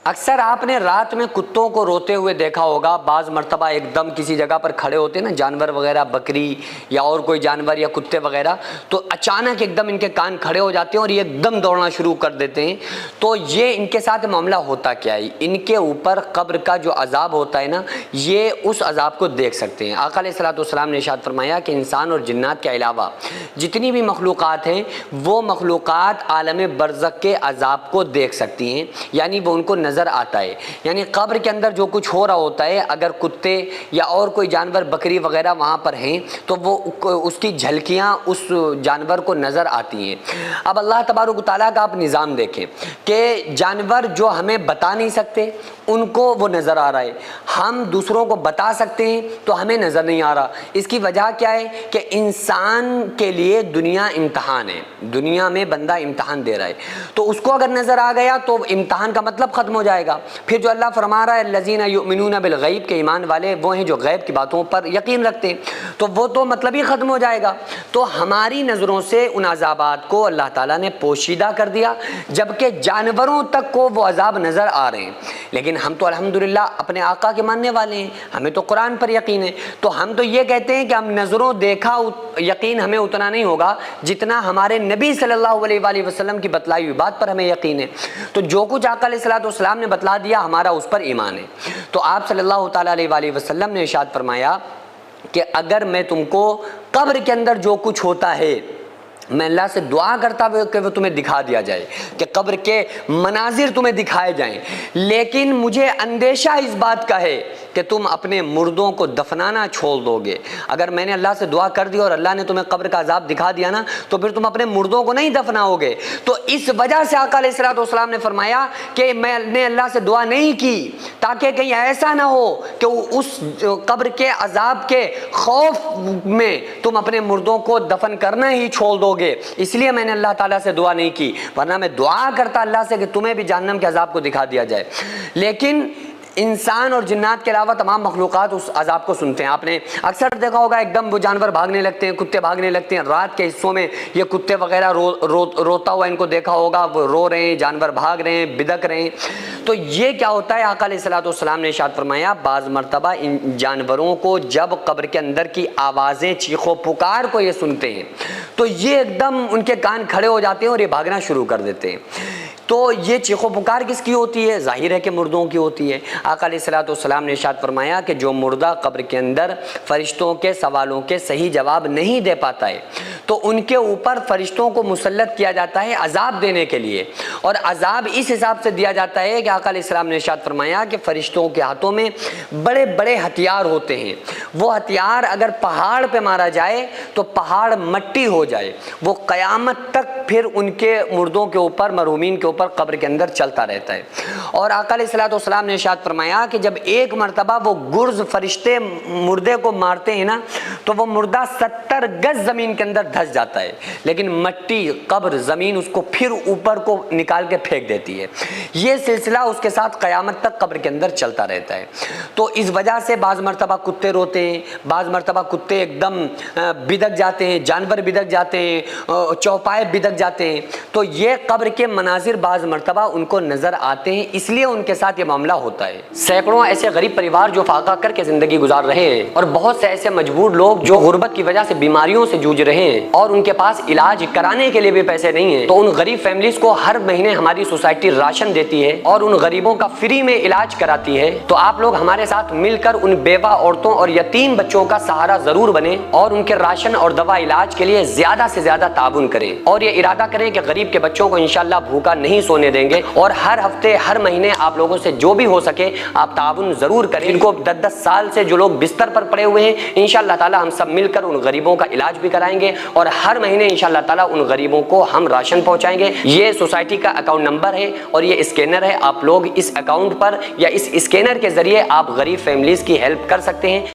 اکثر آپ نے رات میں کتوں کو روتے ہوئے دیکھا ہوگا، بعض مرتبہ ایک دم کسی جگہ پر کھڑے ہوتے ہیں نا جانور وغیرہ، بکری یا اور کوئی جانور یا کتے وغیرہ، تو اچانک ایک دم ان کے کان کھڑے ہو جاتے ہیں اور یہ ایک دم دوڑنا شروع کر دیتے ہیں۔ تو یہ ان کے ساتھ معاملہ ہوتا کیا ہے؟ ان کے اوپر قبر کا جو عذاب ہوتا ہے نا، یہ اس عذاب کو دیکھ سکتے ہیں۔ آقا علیہ الصلوۃ والسلام نے ارشاد فرمایا کہ انسان اور جنات کے علاوہ جتنی بھی مخلوقات ہیں وہ مخلوقات عالم برزخ کے عذاب کو دیکھ سکتی ہیں، یعنی وہ ان کو نظر آتا ہے۔ یعنی قبر کے اندر جو کچھ ہو رہا ہوتا ہے، اگر کتے یا اور کوئی جانور بکری وغیرہ وہاں پر ہیں تو وہ اس کی جھلکیاں اس جانور کو نظر آتی ہیں۔ اب اللہ تبارک و تعالیٰ کا آپ نظام دیکھیں کہ جانور جو ہمیں بتا نہیں سکتے ان کو وہ نظر آ رہا ہے، ہم دوسروں کو بتا سکتے ہیں تو ہمیں نظر نہیں آ رہا۔ اس کی وجہ کیا ہے کہ انسان کے لیے دنیا امتحان ہے، دنیا میں بندہ امتحان دے رہا ہے، تو اس کو اگر نظر آ گیا تو امتحان کا مطلب ختم ہو جائے گا۔ پھر جو اللہ فرما رہا ہے الذین یؤمنون بالغیب، کے ایمان والے وہ ہیں جو غیب کی باتوں پر یقین رکھتے ہیں، تو وہ تو مطلب ہی ختم ہو جائے گا۔ تو ہماری نظروں سے ان عذابات کو اللہ تعالیٰ نے پوشیدہ کر دیا، جبکہ جانوروں تک کو وہ عذاب نظر آ رہے ہیں۔ لیکن ہم تو الحمدللہ اپنے آقا کے ماننے والے ہیں، ہمیں تو قرآن پر یقین ہے، تو ہم تو یہ کہتے ہیں کہ ہم نظروں دیکھا یقین ہمیں اتنا نہیں ہوگا جتنا ہمارے نبی صلی اللہ علیہ وآلہ وسلم کی بتلائی ہوئی بات پر ہمیں یقین ہے۔ تو جو کچھ آقا علیہ الصلوۃ والسلام نے بتلا دیا ہمارا اس پر ایمان ہے۔ تو آپ صلی اللہ تعالیٰ علیہ وآلہ وسلم نے ارشاد فرمایا کہ اگر میں تم کو قبر کے اندر جو کچھ ہوتا ہے، میں اللہ سے دعا کرتا ہوں کہ وہ تمہیں دکھا دیا جائے، کہ قبر کے مناظر تمہیں دکھائے جائیں، لیکن مجھے اندیشہ اس بات کا ہے کہ تم اپنے مردوں کو دفنانا چھوڑ دو گے۔ اگر میں نے اللہ سے دعا کر دی اور اللہ نے تمہیں قبر کا عذاب دکھا دیا نا، تو پھر تم اپنے مردوں کو نہیں دفناؤ گے۔ تو اس وجہ سے آقا علیہ الصلوۃ والسلام نے فرمایا کہ میں نے اللہ سے دعا نہیں کی تاکہ کہیں ایسا نہ ہو کہ اس قبر کے عذاب کے خوف میں تم اپنے مردوں کو دفن کرنا ہی چھوڑ دو گے، اس لیے میں نے اللہ تعالیٰ سے دعا نہیں کی، ورنہ میں دعا کرتا اللہ سے کہ تمہیں بھی جہنم کے عذاب کو دکھا دیا جائے۔ لیکن انسان اور جنات کے علاوہ تمام مخلوقات اس عذاب کو سنتے ہیں۔ آپ نے اکثر دیکھا ہوگا ایک دم وہ جانور بھاگنے لگتے ہیں، کتے بھاگنے لگتے ہیں، رات کے حصوں میں یہ کتے وغیرہ روتا ہوا ان کو دیکھا ہوگا، وہ رو رہے ہیں، جانور بھاگ رہے ہیں، بدک رہے ہیں۔ تو یہ کیا ہوتا ہے؟ آقا علیہ الصلوۃ والسلام نے ارشاد فرمایا بعض مرتبہ ان جانوروں کو جب قبر کے اندر کی آوازیں چیخ و پکار کو یہ سنتے ہیں تو یہ ایک دم ان کے کان کھڑے ہو جاتے ہیں اور یہ بھاگنا شروع کر دیتے ہیں۔ تو یہ چیخ و پکار کس کی ہوتی ہے؟ ظاہر ہے کہ مردوں کی ہوتی ہے۔ آقا علیہ الصلوۃ والسلام نے ارشاد فرمایا کہ جو مردہ قبر کے اندر فرشتوں کے سوالوں کے صحیح جواب نہیں دے پاتا ہے تو ان کے اوپر فرشتوں کو مسلط کیا جاتا ہے عذاب دینے کے لیے، اور عذاب اس حساب سے دیا جاتا ہے کہ آقا علیہ السلام نے ارشاد فرمایا کہ فرشتوں کے ہاتھوں میں بڑے بڑے ہتھیار ہوتے ہیں، وہ ہتھیار اگر پہاڑ پہ مارا جائے تو پہاڑ مٹی ہو جائے، وہ قیامت تک پھر ان کے مردوں کے اوپر، مرحومین کے اوپر قبر کے اندر چلتا رہتا ہے۔ اور آقا علیہ الصلوۃ والسلام نے ارشاد فرمایا کہ جب ایک مرتبہ وہ گرز فرشتے مردے کو مارتے ہیں نا تو وہ مردہ 70 گز زمین کے اندر دھس جاتا ہے، لیکن مٹی، قبر، زمین اس کو پھر اوپر کو نکال کے پھینک دیتی ہے۔ یہ سلسلہ اس کے ساتھ قیامت تک قبر کے اندر چلتا رہتا ہے۔ تو اس وجہ سے بعض مرتبہ کتے روتے ہیں، بعض مرتبہ کتے ایک دم بدک جاتے ہیں، جانور بدک جاتے ہیں، چوپائے بدک جاتے ہیں۔ تو یہ قبر کے مناظر بعض مرتبہ ان کو نظر آتے ہیں، اس لیے ان کے ساتھ یہ معاملہ ہوتا ہے۔ سینکڑوں ایسے غریب پریوار جو فاقہ کر کے زندگی گزار رہے ہیں، اور بہت سے ایسے مجبور لوگ جو غربت کی وجہ سے بیماریوں سے جوجھ رہے ہیں اور ان کے پاس علاج کرانے کے لیے بھی پیسے نہیں ہیں، تو ان غریب فیملیز کو ہر مہینے ہماری سوسائٹی راشن دیتی ہے اور ان غریبوں کا فری میں علاج کراتی ہے۔ تو آپ لوگ ہمارے ساتھ مل کر ان بیوہ عورتوں اور یتیم بچوں کا سہارا ضرور بنیں اور ان کے راشن اور دوا علاج کے لیے زیادہ سے زیادہ تعاون کریں، اور یہ ارادہ کریں کہ غریب کے بچوں کو انشاءاللہ بھوکا نہیں سونے دیں گے، اور ہر ہفتے ہر مہینے آپ لوگوں سے جو بھی ہو سکے آپ تعاون ضرور کریں۔ ان کو 10 سال سے جو لوگ بستر پر پڑے ہوئے ہیں انشاءاللہ تعالی ہم سب مل کر ان غریبوں کا علاج بھی کرائیں گے، اور ہر مہینے انشاءاللہ تعالی ان غریبوں کو ہم راشن پہنچائیں گے۔ یہ سوسائٹی کا اکاؤنٹ نمبر ہے اور یہ اسکینر ہے، آپ لوگ اس اکاؤنٹ پر یا اس اسکینر کے ذریعے آپ غریب فیملیز کی ہیلپ کر سکتے ہیں۔